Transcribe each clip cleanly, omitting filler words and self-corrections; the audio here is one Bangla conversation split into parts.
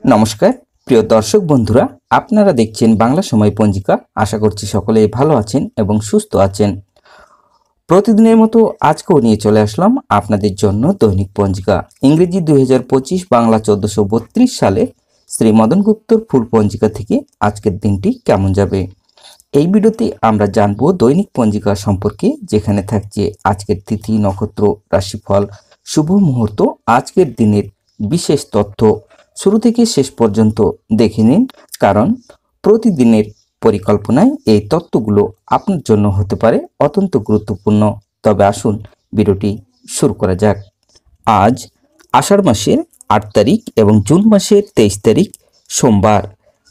নমস্কার প্রিয় দর্শক বন্ধুরা, আপনারা দেখছেন বাংলা সময় পঞ্জিকা। আশা করছি সকলেই ভালো আছেন এবং সুস্থ আছেন। প্রতিদিনের মতো আজকেও নিয়ে চলে আসলাম আপনাদের জন্য দৈনিক পঞ্জিকা। ইংরেজি 2025, বাংলা 1432 সালে শ্রী মদন গুপ্তর ফুল পঞ্জিকা থেকে আজকের দিনটি কেমন যাবে। এই ভিডিওতে আমরা জানবো দৈনিক পঞ্জিকা সম্পর্কে, যেখানে থাকছে আজকের তিথি, নক্ষত্র, রাশিফল, শুভ মুহূর্ত, আজকের দিনের বিশেষ তথ্য। শুরু থেকে শেষ পর্যন্ত দেখে নিন, কারণ প্রতিদিনের পরিকল্পনায় এই তথ্যগুলো আপনার জন্য হতে পারে অত্যন্ত গুরুত্বপূর্ণ। তবে আসুন ভিডিওটি শুরু করা যাক। আজ আষাঢ় মাসের 8 তারিখ এবং জুন মাসের 23 তারিখ সোমবার।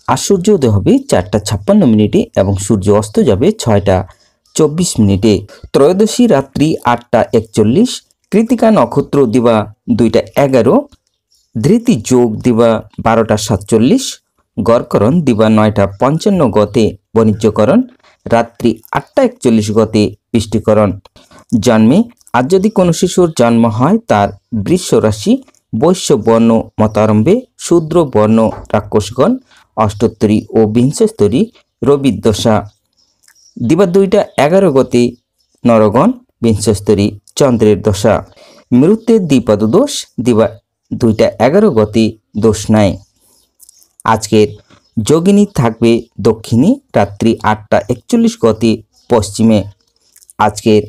আর সূর্যোদয় হবে 4:56 এবং সূর্য অস্ত যাবে 6:24 মিনিটে। ত্রয়োদশী রাত্রি 8:41, কৃতিকা নক্ষত্র দিবা 2:11, ধৃতি যোগ দিবা 12:47, গড়করণ দিবা 9:55 গতে বাণিজ্যকরণ, রাত্রি 8:41 গতে বৃষ্টিকরণ। জন্মে আজ যদি কোনো শিশুর জন্ম হয়, তার বৃষ রাশি, বৈশ্য বর্ণ মতারম্ভে, শূদ্র বর্ণ রাক্ষসগণ, অষ্টোত্তরী ও বিংশস্তরী রবির দশা, দিবা 2:11 গতে নরগণ, বিংশস্তরী চন্দ্রের দশা। মৃত্যুর দ্বিপাদ দোষ, দিবা 2:11 গতে দোষ নাই। আজকের যোগিনী থাকবে দক্ষিণী, রাত্রি 8:41 গতে পশ্চিমে। আজকের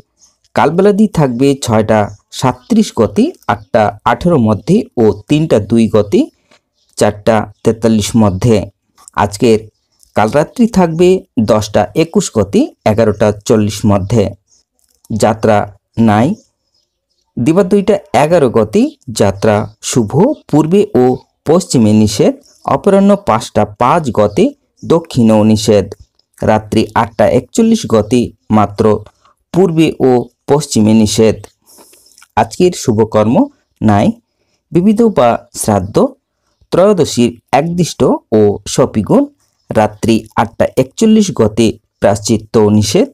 কালবেলাদি থাকবে 6:37 গতে 8:18 মধ্যে ও 3:02 গতে 4:43 মধ্যে। আজকের কালরাত্রি থাকবে 10:21 গতে 11:40 মধ্যে। যাত্রা নাই, দিবা 2:11 গতে যাত্রা শুভ, পূর্বে ও পশ্চিমে নিষেধ, অপরাহ্ন 5:05 গতে দক্ষিণেও নিষেধ, রাত্রি 8:41 গতে মাত্র পূর্বে ও পশ্চিমে নিষেধ। আজকের শুভকর্ম নাই, বিবিধ বা শ্রাদ্ধ, ত্রয়োদশীর একদিষ্ট ও সপিগুণ, রাত্রি 8:41 গতে প্রাশ্চিত্য নিষেধ,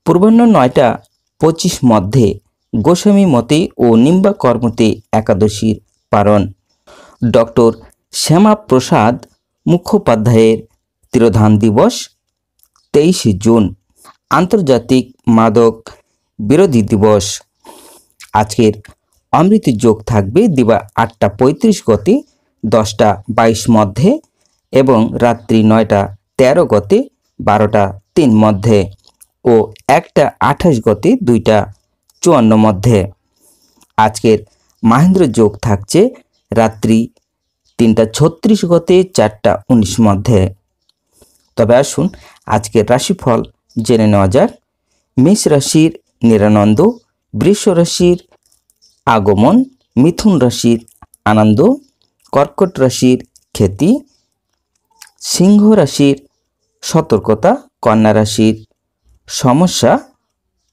পূর্বাহ্ন 9:25 মধ্যে গোস্বামী মতে ও নিম্বা কর্মতে একাদশীর পারণ। ডক্টর শ্যামাপ্রসাদ মুখোপাধ্যায়ের তিরোধান দিবস 23 জুন। আন্তর্জাতিক মাদক বিরোধী দিবস। আজকের অমৃত যোগ থাকবে দিবা 8:35 গতে 10:22 মধ্যে এবং রাত্রি 9:13 গতে 12:03 মধ্যে ও 1:28 গতে 2:54 মধ্যে। আজকের মাহেন্দ্র যোগ থাকছে রাত্রি 3:36 গতে 4:19 মধ্যে। তবে আসুন আজকের রাশিফল জেনে নেওয়া যাক। মেষ রাশির নিরানন্দ, বৃষ রাশির আগমন, মিথুন রাশির আনন্দ, কর্কট রাশির খ্যাতি, সিংহ রাশির সতর্কতা, কন্যা রাশির সমস্যা,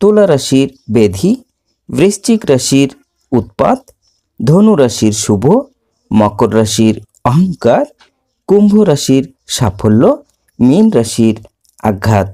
তুলা রাশির ব্যাধি, বৃশ্চিক রাশির উৎপাত, ধনু রাশির শুভ, মকর রাশির অহংকার, কুম্ভ রাশির সাফল্য, মীন রাশির আঘাত।